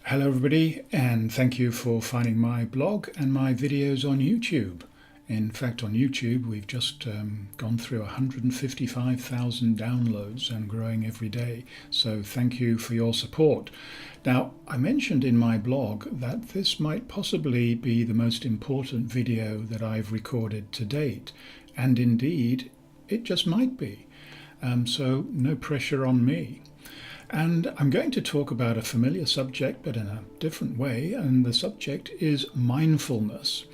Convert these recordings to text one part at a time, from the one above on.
Hello everybody, and thank you for finding my blog and my videos on YouTube. In fact, on YouTube we've just gone through 155,000 downloads and growing every day, so thank you for your support. Now, I mentioned in my blog that this might possibly be the most important video that I've recorded to date, and indeed it just might be, so no pressure on me. And I'm going to talk about a familiar subject, but in a different way, and the subject is mindfulness.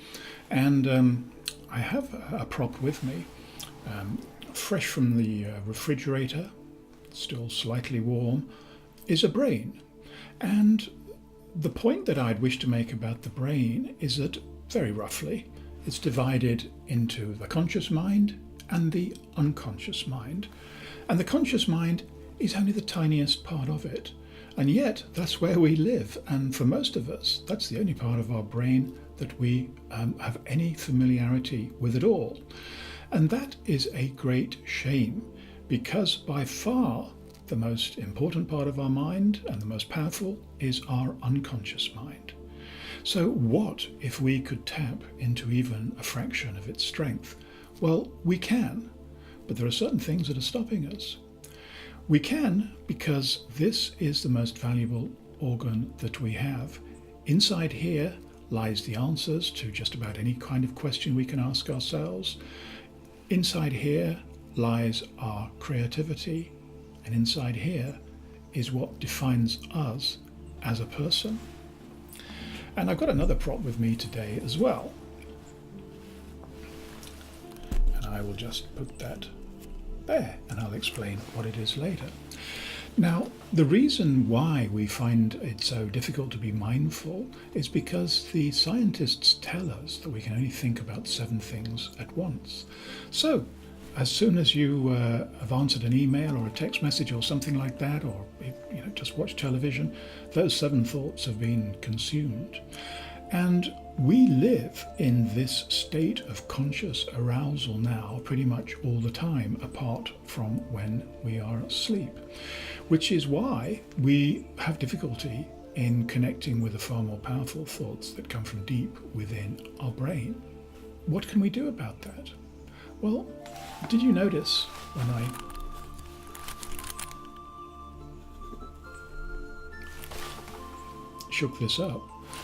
And I have a prop with me, fresh from the refrigerator, still slightly warm, is a brain. And the point that I'd wish to make about the brain is that, very roughly, it's divided into the conscious mind and the unconscious mind. And the conscious mind is only the tiniest part of it, and yet that's where we live, and for most of us that's the only part of our brain that we have any familiarity with at all. And that is a great shame, because by far the most important part of our mind and the most powerful is our unconscious mind. So what if we could tap into even a fraction of its strength? Well, we can, but there are certain things that are stopping us. We can because this is the most valuable organ that we have. Inside here lies the answers to just about any kind of question we can ask ourselves. Inside here lies our creativity, and inside here is what defines us as a person. And I've got another prop with me today as well. And I will just put that there, and I'll explain what it is later. Now, the reason why we find it so difficult to be mindful is because the scientists tell us that we can only think about 7 things at once. So, as soon as you have answered an email or a text message or something like that, or just watch television, those 7 thoughts have been consumed. And we live in this state of conscious arousal now pretty much all the time, apart from when we are asleep, which is why we have difficulty in connecting with the far more powerful thoughts that come from deep within our brain. What can we do about that? Well, did you notice when I shook this up,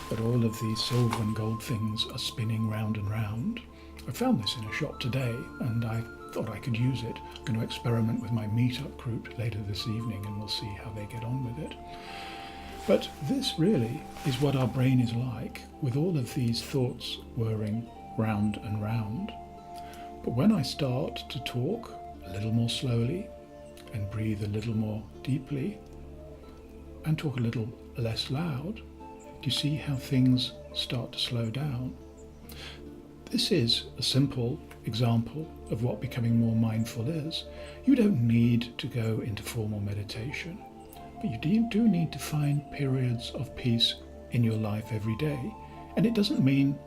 but all of these silver and gold things are spinning round and round? I found this in a shop today and I thought I could use it. I'm going to experiment with my meetup group later this evening and we'll see how they get on with it. But this really is what our brain is like, with all of these thoughts whirring round and round. But when I start to talk a little more slowly and breathe a little more deeply and talk a little less loud, do you see how things start to slow down? This is a simple example of what becoming more mindful is. You don't need to go into formal meditation, but you do need to find periods of peace in your life every day. And it doesn't mean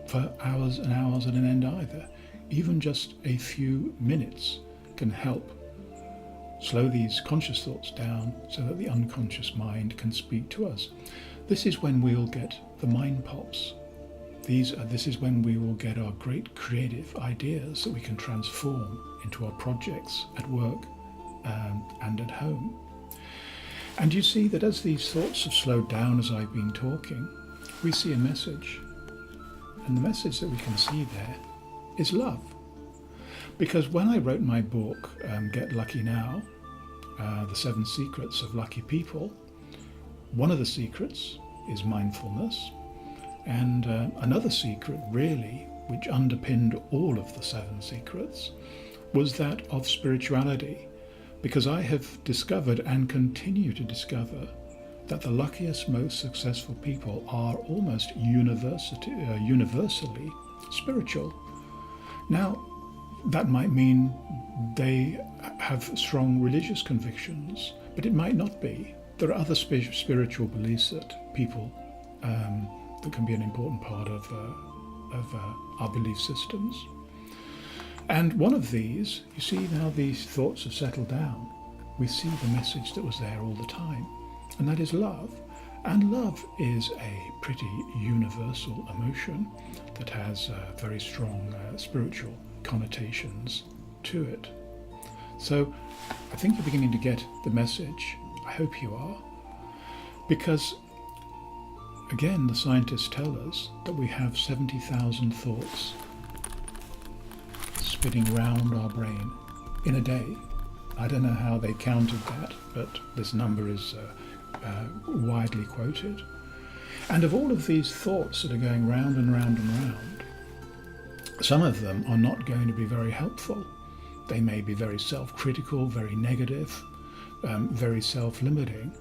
for hours and hours at an end either. Even just a few minutes can help slow these conscious thoughts down so that the unconscious mind can speak to us. This is when we'll get the mind pops. This is when we will get our great creative ideas that we can transform into our projects at work and at home. And you see that as these thoughts have slowed down as I've been talking, we see a message. And the message that we can see there is love. Because when I wrote my book, Get Lucky Now, The 7 Secrets of Lucky People, one of the secrets is mindfulness, and another secret really, which underpinned all of the 7 secrets, was that of spirituality, because I have discovered and continue to discover that the luckiest, most successful people are almost universally spiritual. Now, that might mean they have strong religious convictions, but it might not be. There are other spiritual beliefs that people that can be an important part of our belief systems. And one of these, you see now these thoughts have settled down. We see the message that was there all the time, and that is love. And love is a pretty universal emotion that has very strong spiritual connotations to it. So I think you're beginning to get the message. I hope you are. Because, again, the scientists tell us that we have 70,000 thoughts spinning round our brain in a day. I don't know how they counted that, but this number is widely quoted. And of all of these thoughts that are going round and round and round, some of them are not going to be very helpful. They may be very self-critical, very negative, very self-limiting.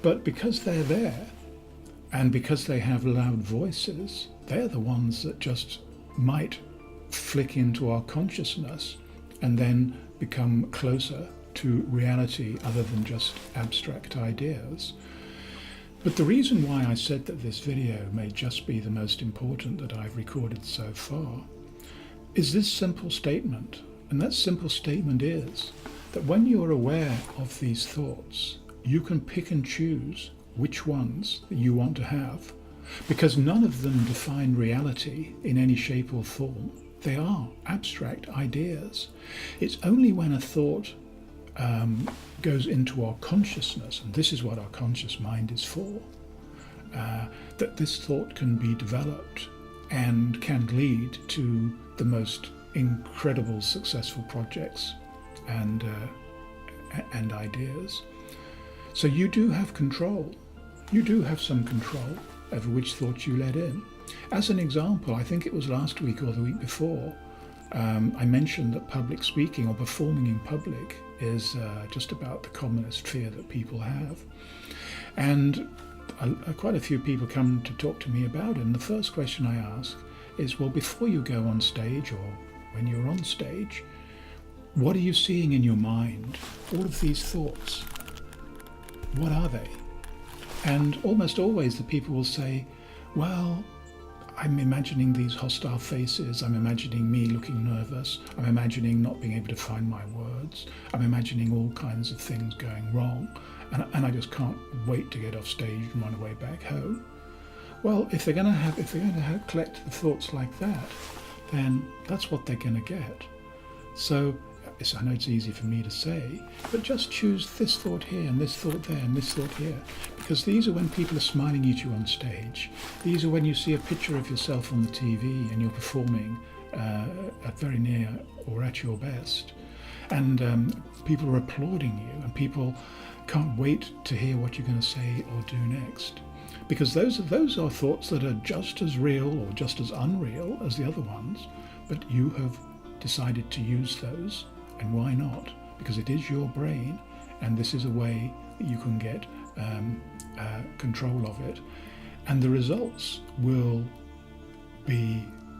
But because they're there, and because they have loud voices, they're the ones that just might flick into our consciousness and then become closer to reality other than just abstract ideas. But the reason why I said that this video may just be the most important that I've recorded so far is this simple statement. And that simple statement is that when you are aware of these thoughts, you can pick and choose which ones that you want to have, because none of them define reality in any shape or form. They are abstract ideas. It's only when a thought goes into our consciousness, and this is what our conscious mind is for, that this thought can be developed and can lead to the most incredible successful projects and ideas. So you do have control. You do have some control over which thoughts you let in. As an example, I think it was last week or the week before, I mentioned that public speaking or performing in public is just about the commonest fear that people have. And quite a few people come to talk to me about it. And the first question I ask is, well, before you go on stage or when you're on stage, what are you seeing in your mind? All of these thoughts, what are they? And almost always the people will say, well, I'm imagining these hostile faces, I'm imagining me looking nervous, I'm imagining not being able to find my words, I'm imagining all kinds of things going wrong, and I just can't wait to get off stage and run away back home. Well, if they're going to collect the thoughts like that, then that's what they're going to get. So I know it's easy for me to say, but just choose this thought here and this thought there and this thought here, because these are when people are smiling at you on stage. These are when you see a picture of yourself on the TV and you're performing at very near or at your best, and people are applauding you, and people can't wait to hear what you're going to say or do next, because those are thoughts that are just as real or just as unreal as the other ones, but you have decided to use those. And why not? Because it is your brain, and this is a way that you can get control of it. And the results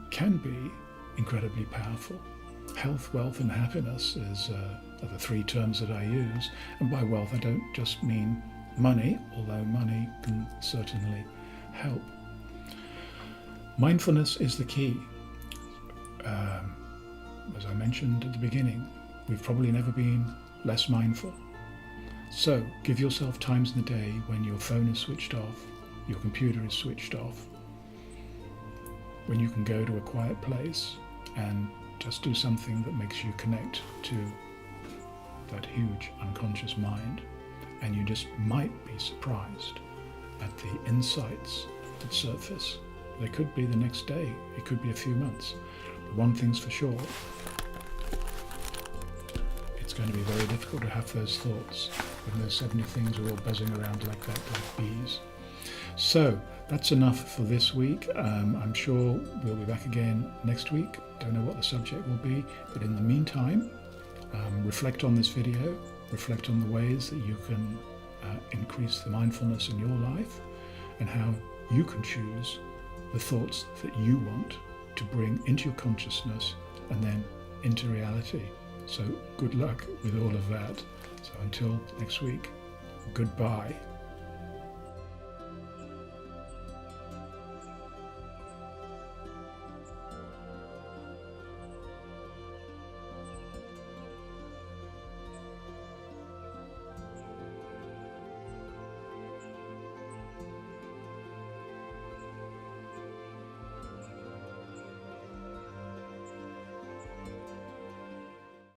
can be incredibly powerful. Health, wealth, and happiness are the three terms that I use. And by wealth, I don't just mean money, although money can certainly help. Mindfulness is the key. As I mentioned at the beginning, we've probably never been less mindful. So give yourself times in the day when your phone is switched off, your computer is switched off, when you can go to a quiet place and just do something that makes you connect to that huge unconscious mind, and you just might be surprised at the insights that surface. They could be the next day, it could be a few months. But one thing's for sure, it's going to be very difficult to have those thoughts when those 70 things are all buzzing around like that, like bees. So that's enough for this week. I'm sure we'll be back again next week. Don't know what the subject will be, but in the meantime, reflect on this video, reflect on the ways that you can increase the mindfulness in your life, and how you can choose the thoughts that you want to bring into your consciousness and then into reality. So good luck with all of that. So until next week, goodbye.